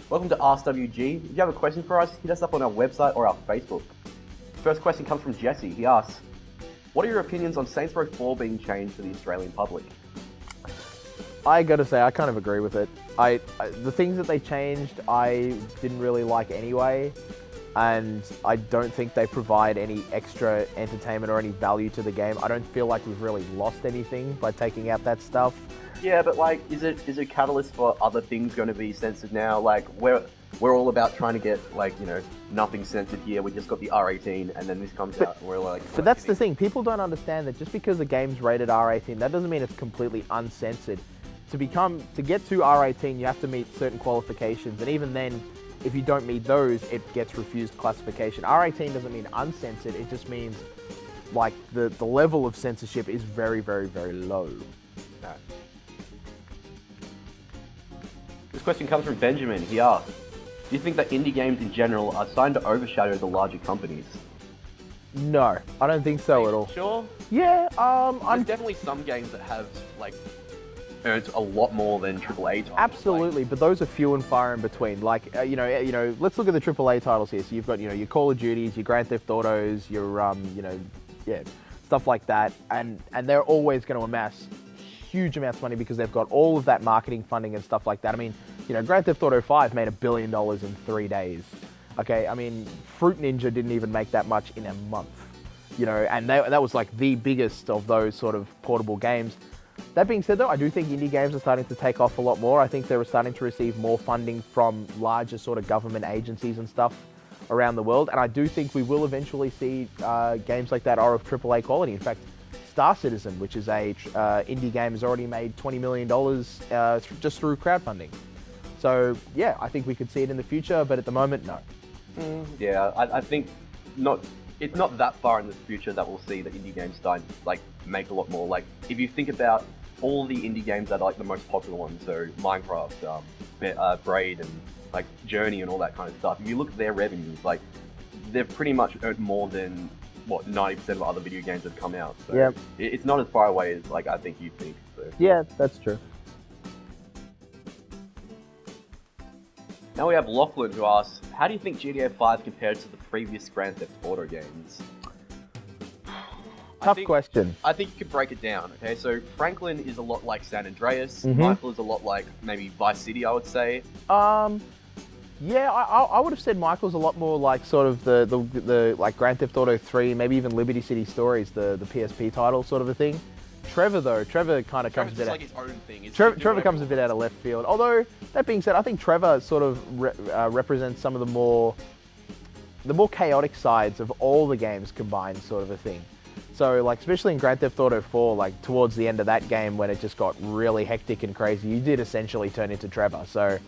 Welcome to RSWG. If you have a question for us, hit us up on our website or our Facebook. First question comes from Jesse. He asks, what are your opinions on Saints Row 4 being changed for the Australian public? I gotta say, I kind of agree with it. The things that they changed, I didn't really like anyway, and I don't think they provide any extra entertainment or any value to the game. I don't feel like we've really lost anything by taking out that stuff. Yeah, but like, is it a catalyst for other things going to be censored now? Like, we're all about trying to get, like, you know, nothing censored here. We just got the R18, and then this comes out, and we're like... But that's the thing. People don't understand that just because the game's rated R18, that doesn't mean it's completely uncensored. To get to R18, you have to meet certain qualifications, and even then, if you don't meet those, it gets refused classification. R18 doesn't mean uncensored. It just means, like, the level of censorship is very, very, very low. No. This question comes from Benjamin. He asks, do you think that indie games in general are starting to overshadow the larger companies? No, I don't think so at all. Sure? Yeah, There's definitely some games that have, like, earned a lot more than AAA titles. Absolutely, but those are few and far in between. Like, you know, let's look at the AAA titles here. So you've got, you know, your Call of Duties, your Grand Theft Autos, your, you know, yeah, stuff like that, and they're always going to amass huge amounts of money because they've got all of that marketing funding and stuff like that. I mean, you know, Grand Theft Auto 5 made $1 billion in 3 days. Okay, I mean, Fruit Ninja didn't even make that much in a month. You know, and that was like the biggest of those sort of portable games. That being said, though, I do think indie games are starting to take off a lot more. I think they're starting to receive more funding from larger sort of government agencies and stuff around the world. And I do think we will eventually see games like that are of AAA quality. In fact, Star Citizen, which is a indie game, has already made $20 million just through crowdfunding. So, yeah, I think we could see it in the future, but at the moment, no. Yeah, I think it's not that far in the future that we'll see the indie games start like make a lot more. Like, if you think about all the indie games that are like the most popular ones, so Minecraft, Braid, and like Journey and all that kind of stuff, if you look at their revenues, like, they've pretty much earned more than, what, 90% of other video games that have come out. So yeah, it's not as far away as, like, I think you think. So. Yeah, that's true. Now we have Lachlan, who asks, how do you think GTA 5 compares to the previous Grand Theft Auto games? Tough question. I think you could break it down, okay? So Franklin is a lot like San Andreas. Michael is a lot like maybe Vice City, I would say. Yeah, I would have said Michael's a lot more like sort of the like Grand Theft Auto 3, maybe even Liberty City Stories, the PSP title sort of a thing. Trevor kind of comes a bit like his own thing. Trevor comes a bit out of left field. Although, that being said, I think Trevor sort of represents some of the more chaotic sides of all the games combined, sort of a thing. So, like, especially in Grand Theft Auto 4, like, towards the end of that game when it just got really hectic and crazy, you did essentially turn into Trevor. So,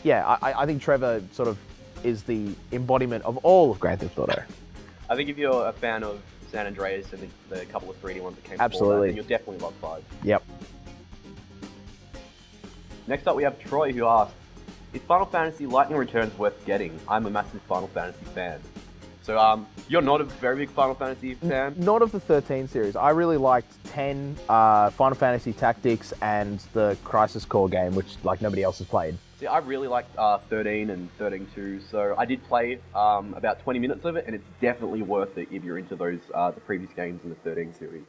yeah, I think Trevor sort of is the embodiment of all of Grand Theft Auto. I think if you're a fan of San Andreas and the couple of 3D ones that came Absolutely. before that, then you'll definitely love 5. Yep. Next up, we have Troy, who asks, is Final Fantasy Lightning Returns worth getting? I'm a massive Final Fantasy fan. So, you're not a very big Final Fantasy fan? Not of the 13 series. I really liked 10, Final Fantasy Tactics, and the Crisis Core game, which, like, nobody else has played. See, I really liked 13 and 13-2, so I did play about 20 minutes of it, and it's definitely worth it if you're into those the previous games in the 13 series.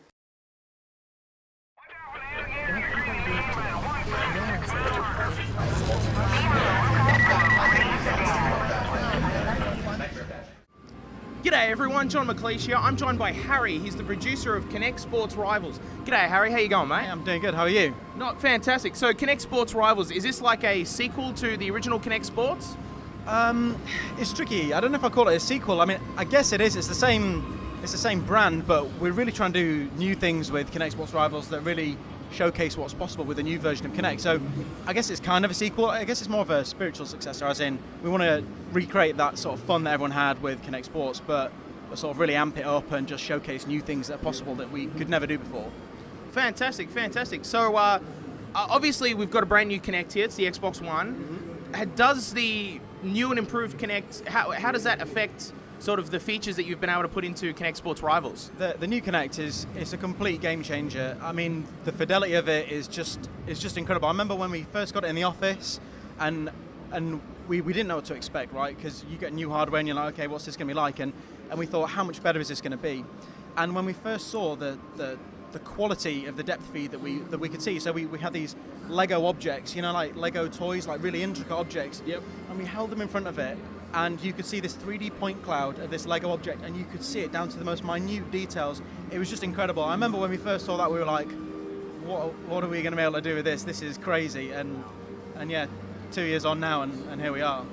G'day everyone, John McLeish here. I'm joined by Harry. He's the producer of Kinect Sports Rivals. G'day Harry, how you going, mate? Hey, I'm doing good, how are you? Not fantastic. So Kinect Sports Rivals, is this like a sequel to the original Kinect Sports? It's tricky. I don't know if I call it a sequel. I mean, I guess it is. It's the same brand, but we're really trying to do new things with Kinect Sports Rivals that really showcase what's possible with a new version of Kinect. So I guess it's kind of a sequel. I guess it's more of a spiritual successor, as in we want to recreate that sort of fun that everyone had with Kinect Sports, but sort of really amp it up and just showcase new things that are possible that we could never do before. Fantastic, fantastic. So obviously we've got a brand new Kinect here. It's the Xbox One. Does the new and improved Kinect, how does that affect sort of the features that you've been able to put into Kinect Sports Rivals? The new Kinect is a complete game changer. I mean, the fidelity of it is just incredible. I remember when we first got it in the office, and we didn't know what to expect, right? Because you get new hardware and you're like, okay, what's this going to be like? And we thought, how much better is this going to be? And when we first saw the quality of the depth feed that we could see, so we had these Lego objects, you know, like Lego toys, like really intricate objects. Yep. And we held them in front of it, and you could see this 3D point cloud of this Lego object, and you could see it down to the most minute details. It was just incredible. I remember when we first saw that, we were like, what are we going to be able to do with this? This is crazy. And yeah, 2 years on now, and here we are.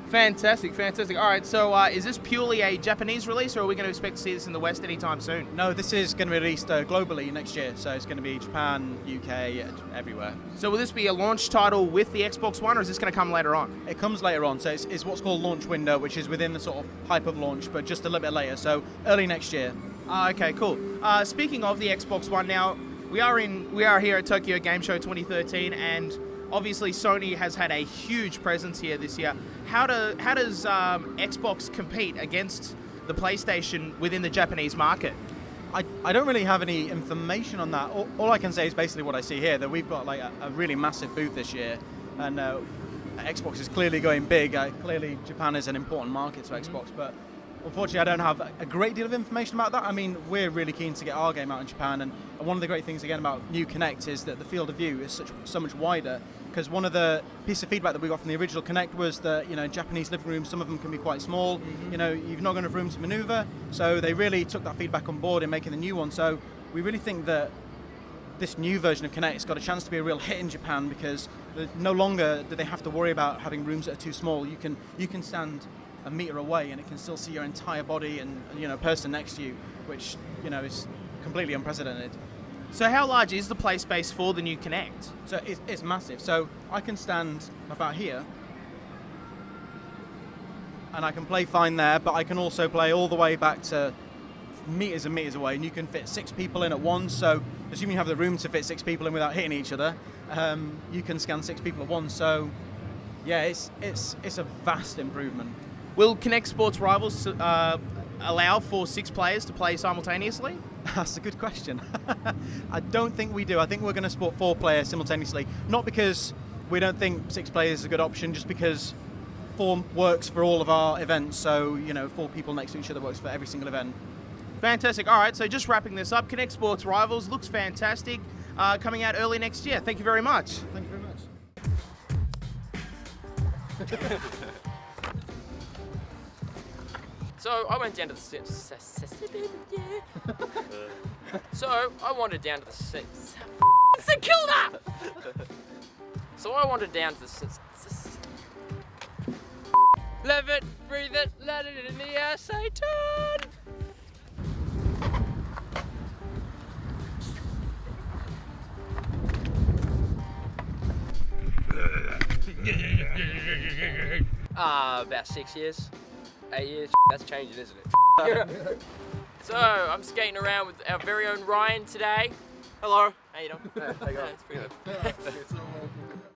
Fantastic, fantastic. All right, so is this purely a Japanese release, or are we going to expect to see this in the West anytime soon? No, this is going to be released globally next year, so it's going to be Japan, UK, everywhere. So will this be a launch title with the Xbox One, or is this going to come later on? It comes later on, so it's what's called launch window, which is within the sort of hype of launch, but just a little bit later, so early next year. Okay, cool. Speaking of the Xbox One, now we are here at Tokyo Game Show 2013, and obviously Sony has had a huge presence here this year. How does Xbox compete against the PlayStation within the Japanese market? I don't really have any information on that. All I can say is basically what I see here, that we've got like a really massive booth this year, and Xbox is clearly going big. Clearly Japan is an important market to Xbox, but unfortunately I don't have a great deal of information about that. I mean, we're really keen to get our game out in Japan, and one of the great things again about new Kinect is that the field of view is so much wider, because one of the pieces of feedback that we got from the original Kinect was that, you know, Japanese living rooms, some of them can be quite small. You know, you've not got enough room to maneuver, so they really took that feedback on board in making the new one. So we really think that this new version of Kinect has got a chance to be a real hit in Japan, because no longer do they have to worry about having rooms that are too small. You can stand a meter away and it can still see your entire body and, you know, person next to you, which, you know, is completely unprecedented. So how large is the play space for the new Kinect? So it's massive. So I can stand about here and I can play fine there, but I can also play all the way back to meters and meters away, and you can fit 6 people in at once. So assuming you have the room to fit 6 people in without hitting each other, you can scan 6 people at once. So yeah, it's a vast improvement. Will Kinect Sports Rivals allow for 6 players to play simultaneously? That's a good question. I don't think we do. I think we're going to support 4 players simultaneously. Not because we don't think 6 players is a good option, just because 4 works for all of our events. So, you know, 4 people next to each other works for every single event. Fantastic. All right, so just wrapping this up, Kinect Sports Rivals looks fantastic. Coming out early next year. Thank you very much. Thank you very much. So I went down to the So I wandered down to the Secunda. So I wandered down to the live it, breathe it, let it in the air, Satan. About 6 years. 8 years, that's changing, isn't it? So, I'm skating around with our very own Ryan today. Hello. How you doing? Hey, how you going? It's pretty good.